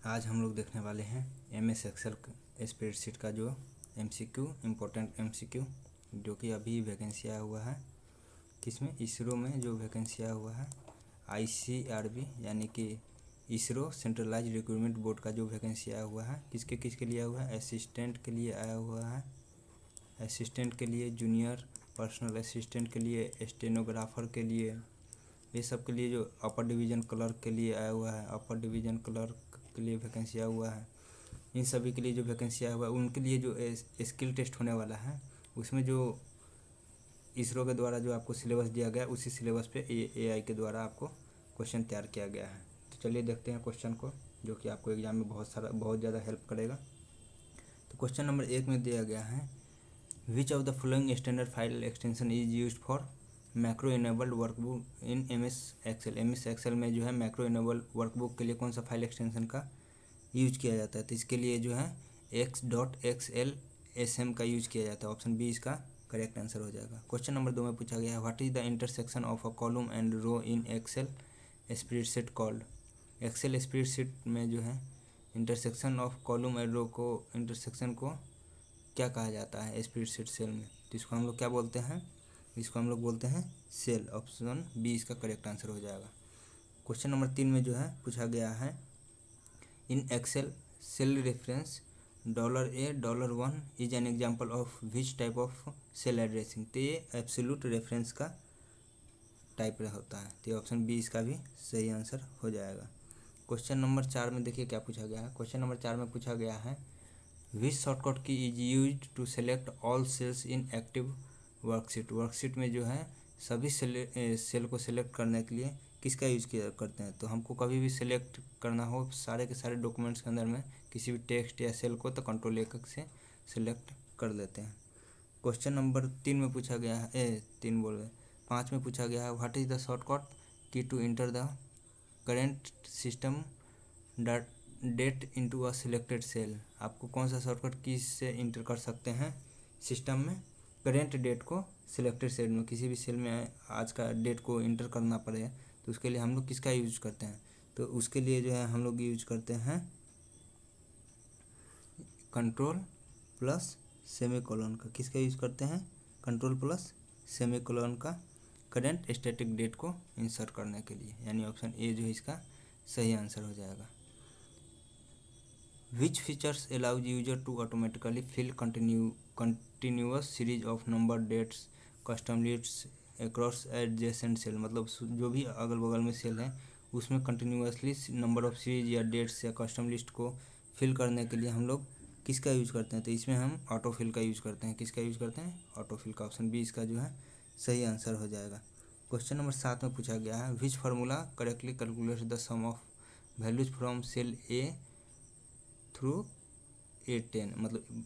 आज हम लोग देखने वाले हैं MS एक्सेल स्प्रेडशीट का जो MCQ इम्पोर्टेंट MCQ जो कि अभी वैकेंसी आया हुआ है। किसमें? इसरो में जो वैकेंसी आया हुआ है ICRB यानी कि इसरो सेंट्रलाइज रिक्रूटमेंट बोर्ड का जो वैकेंसी आया हुआ है किसके लिए आया हुआ है? असिस्टेंट के लिए आया हुआ है। असिस्टेंट के लिए, जूनियर पर्सनल असिस्टेंट के लिए, स्टेनोग्राफर के लिए, ये सब के लिए जो अपर डिवीज़न क्लर्क के लिए आया हुआ है, अपर डिवीज़न क्लर्क के लिए वैकेंसी आया हुआ है। इन सभी के लिए जो वैकेंसी आया हुआ है उनके लिए जो स्किल टेस्ट होने वाला है उसमें जो इसरो के द्वारा जो आपको सिलेबस दिया गया उसी सिलेबस पे AI के द्वारा आपको क्वेश्चन तैयार किया गया है। तो चलिए देखते हैं क्वेश्चन को, जो कि आपको एग्जाम में बहुत ज़्यादा हेल्प करेगा। तो क्वेश्चन नंबर 1 में दिया गया है, which of the following standard file extension is used for macro enabled workbook in MS Excel. MS Excel में जो है मैक्रो इनेबल्ड वर्कबुक के लिए कौन सा फाइल एक्सटेंशन का यूज किया जाता है? तो इसके लिए जो है x.xlsm का यूज किया जाता है। ऑप्शन बी इसका करेक्ट आंसर हो जाएगा। क्वेश्चन नंबर 2 में पूछा गया है, what is the intersection of a column and row in Excel spreadsheet called. Excel spreadsheet में जो है intersection of column and row को इंटरसेक्शन को क्या कहा जाता है स्प्रेडशीट सेल में? तो इसको हम लोग क्या बोलते हैं? इसको हम लोग बोलते हैं सेल। ऑप्शन बी इसका करेक्ट आंसर हो जाएगा। क्वेश्चन नंबर 3 में जो है पूछा गया है, in Excel cell reference $A$1 is an example of which type of cell addressing. तो ये एब्सोल्यूट रेफरेंस का टाइप होता है। तो ऑप्शन बी इसका भी सही आंसर हो जाएगा। क्वेश्चन नंबर 4 में देखिए क्या पूछा गया है। क्वेश्चन नंबर 4 में पूछा गया है, which shortcut key is use to select all cells in active worksheet. Worksheet में जो है सभी सेल को सिलेक्ट करने के लिए किसका यूज किया करते हैं? तो हमको कभी भी सिलेक्ट करना हो सारे के सारे डॉक्यूमेंट्स के अंदर में किसी भी टेक्स्ट या सेल को, तो कंट्रोल एकक से सिलेक्ट कर लेते हैं। क्वेश्चन नंबर 3 में पूछा गया है 5 में पूछा गया है, what is the shortcut key to enter the current system date into a selected cell. आपको कौन सा शॉर्टकट की से इंटर कर सकते हैं सिस्टम में करेंट डेट को सिलेक्टेड सेल में, किसी भी सेल में आज का डेट को इंटर करना पड़े तो उसके लिए हम लोग किसका यूज करते हैं? तो उसके लिए जो है हम लोग यूज करते हैं कंट्रोल प्लस सेमीकोलन का। किसका यूज करते हैं? कंट्रोल प्लस सेमीकोलन का करेंट स्टैटिक डेट को इंसर्ट करने के लिए, यानी ऑप्शन ए जो है इसका सही आंसर हो जाएगा। Which features allows user to automatically fill continuous series of number dates custom lists across adjacent cell. मतलब जो भी अगल बगल में सेल है उसमें कंटिन्यूअसली नंबर ऑफ सीरीज या डेट्स या कस्टम लिस्ट को फिल करने के लिए हम लोग किसका यूज करते हैं? तो इसमें हम ऑटोफिल का यूज करते हैं। किसका यूज करते हैं? ऑटोफिल का। ऑप्शन बी इसका जो है सही आंसर हो जाएगा। क्वेश्चन नंबर 7 में पूछा गया है, which formula correctly calculates the sum of values from cell A through A10। मतलब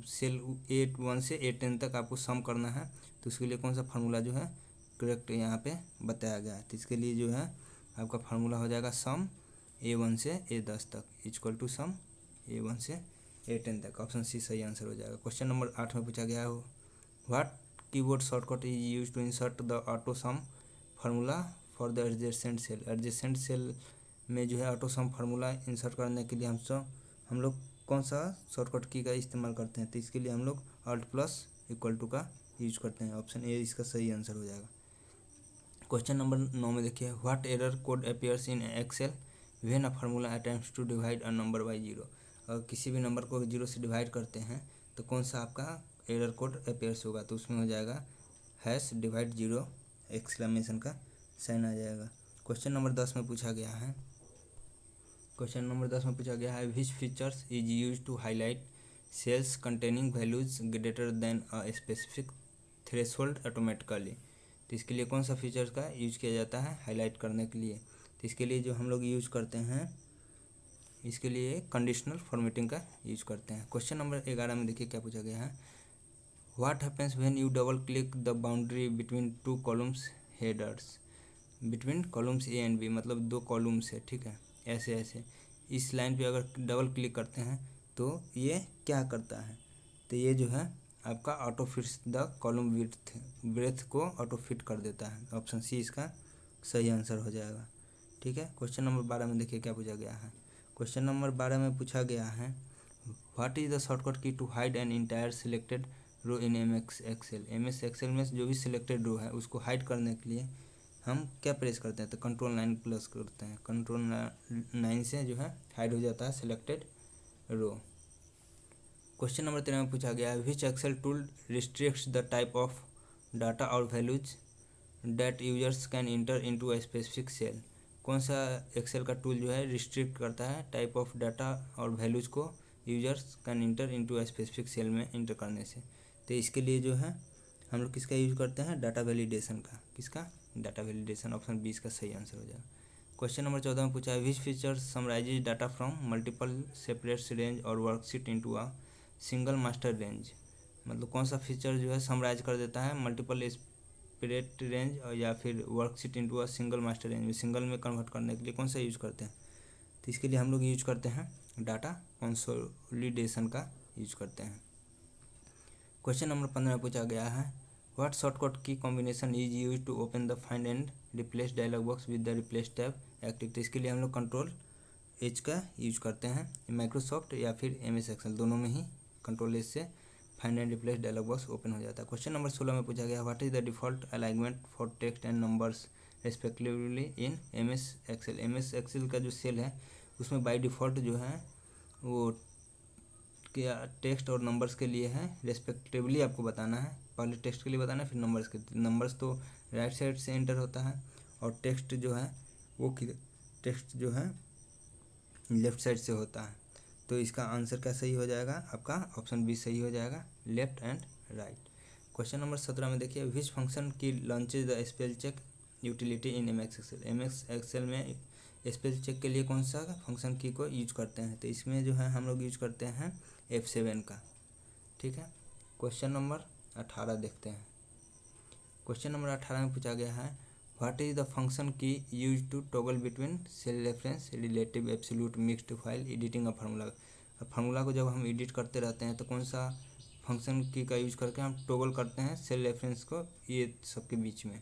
सेल A1 से A10 तक आपको सम करना है, तो उसके लिए कौन सा फार्मूला जो है करेक्ट यहाँ पे बताया गया है? तो इसके लिए जो है आपका फार्मूला हो जाएगा सम A1 से A10 तक इक्वल टू सम A1 से A10 तक। ऑप्शन सी सही आंसर हो जाएगा। क्वेश्चन नंबर 8 में पूछा गया है, what keyboard shortcut is use to insert the auto sum formula for the adjacent cell. Adjacent cell में जो है ऑटो सम फार्मूला इंसर्ट करने के लिए हम लोग कौन सा शॉर्टकट की का इस्तेमाल करते हैं? तो इसके लिए हम लोग अल्ट प्लस इक्वल टू का यूज करते हैं। ऑप्शन ए इसका सही आंसर हो जाएगा। क्वेश्चन नंबर 9 में देखिए, what error code appears in Excel when a formula attempts to divide a number by zero. अगर किसी भी नंबर को जीरो से डिवाइड करते हैं तो कौन सा आपका एरर कोड अपीयर्स होगा? तो उसमें हो जाएगा #divide 0 एक्सक्लेमेशन का साइन आ जाएगा। क्वेश्चन नंबर 10 में पूछा गया है, which features is use to highlight cells containing values greater than a specific threshold automatically. तो इसके लिए कौन सा फीचर्स का यूज किया जाता है हाईलाइट करने के लिए? तो इसके लिए जो हम लोग यूज करते हैं, इसके लिए कंडीशनल फॉर्मेटिंग का यूज करते हैं। क्वेश्चन नंबर 11 में देखिए क्या पूछा गया है, what happens when U double click the boundary between two columns headers. Between columns A and B, मतलब दो कॉलम्स है, ठीक है, ऐसे इस लाइन पे अगर डबल क्लिक करते हैं तो ये क्या करता है? तो ये जो है आपका auto fits the column breadth को ऑटो फिट कर देता है। ऑप्शन सी इसका सही आंसर हो जाएगा। ठीक है, क्वेश्चन नंबर 12 में देखिए क्या पूछा गया है, क्वेश्चन नंबर 12 में पूछा गया है what is the shortcut key to hide an entire selected row in MS Excel. MS Excel में जो भी सिलेक्टेड रो है उसको हाइड करने के लिए हम क्या प्रेस करते हैं, तो कंट्रोल 9 प्लस करते हैं। कंट्रोल 9 से जो है हाइड हो जाता है सिलेक्टेड रो। क्वेश्चन नंबर 13 में पूछा गया है which Excel tool restricts the type of data और values that users can enter into a specific cell. कौन सा एक्सेल का टूल जो है रिस्ट्रिक्ट करता है टाइप ऑफ डाटा और वैल्यूज़ को users can enter into a specific cell में इंटर करने से। तो इसके लिए जो है हम लोग किसका यूज करते हैं, डाटा वैलिडेशन का। किसका, डाटा वैलिडेशन। ऑप्शन 20 का सही आंसर हो जाएगा। क्वेश्चन नंबर 14 में पूछा है which feature summarises data from multiple separates range और worksheet into a single master range. मतलब कौन सा फीचर जो है समराइज कर देता है मल्टीपल सेपरेट रेंज और या फिर worksheet into a single master range में, सिंगल में कन्वर्ट करने के लिए कौन सा यूज करते हैं। तो इसके लिए हम लोग यूज करते हैं डाटा कंसोलिडेशन का यूज करते हैं। क्वेश्चन नंबर 15 में पूछा गया है what shortcut key combination is use to open the find and replace dialog box with the replace tab active. तो इसके लिए हम लोग कंट्रोल H का यूज करते हैं। माइक्रोसॉफ्ट या फिर MS एक्सेल दोनों में ही कंट्रोल H से find and replace dialog box open हो जाता है। क्वेश्चन नंबर 16 में पूछा गया what is the default alignment for text and numbers respectively in MS Excel. MS Excel का जो सेल है उसमें बाय डिफ़ॉल्ट जो है वो क्या टेक्स्ट और नंबर्स के लिए है रेस्पेक्टिवली आपको बताना है। पहले टेक्स्ट के लिए बताना है फिर नंबर्स के। नंबर्स तो राइट साइड से एंटर होता है और टेक्स्ट जो है वो टेक्स्ट जो है लेफ्ट साइड से होता है। तो इसका आंसर क्या सही हो जाएगा, आपका ऑप्शन बी सही हो जाएगा, left and right. Question number 17 में देखिए which function key launches the spell check utility in MS Excel. MS Excel में स्पेल चेक के लिए कौन सा फंक्शन की को यूज करते हैं। तो इसमें जो है हम लोग यूज करते हैं F7 का। ठीक है, क्वेश्चन नंबर 18 देखते हैं। क्वेश्चन नंबर 18 में पूछा गया है what is the function key use to toggle between cell reference relative absolute mixed while editing a formula. Formula को जब हम एडिट करते रहते हैं तो कौन सा फंक्शन की का यूज करके हम टॉगल करते हैं सेल रेफरेंस को ये सबके बीच में।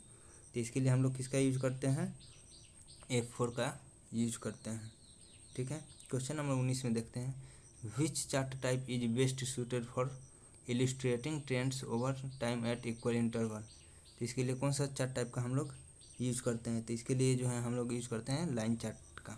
तो इसके लिए हम लोग किसका यूज करते हैं, F4 का यूज करते हैं। ठीक है, क्वेश्चन नंबर 19 में देखते हैं which chart type is best suited for illustrating trends over time at equal interval. तो इसके लिए कौन सा चार्ट टाइप का हम लोग यूज करते हैं। तो इसके लिए जो है हम लोग यूज करते हैं लाइन चार्ट का।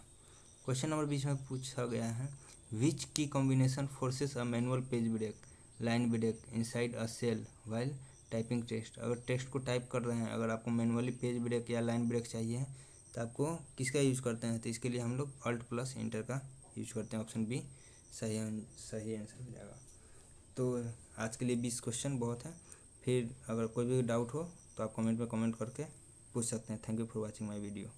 क्वेश्चन नंबर 20 में पूछा गया है which key combination forces a manual page break line break inside a cell while typing text. अगर टेक्स्ट को टाइप कर रहे हैं, अगर आपको मैनुअली पेज ब्रेक या लाइन ब्रेक चाहिए तो आपको किसका यूज करते हैं। तो इसके लिए हम लोग Alt+Enter का यूज करते हैं। ऑप्शन बी सही आंसर हो जाएगा। तो आज के लिए 20 क्वेश्चन बहुत है। फिर अगर कोई भी डाउट हो तो आप कमेंट में कमेंट करके पूछ सकते हैं। Thank you for watching my video.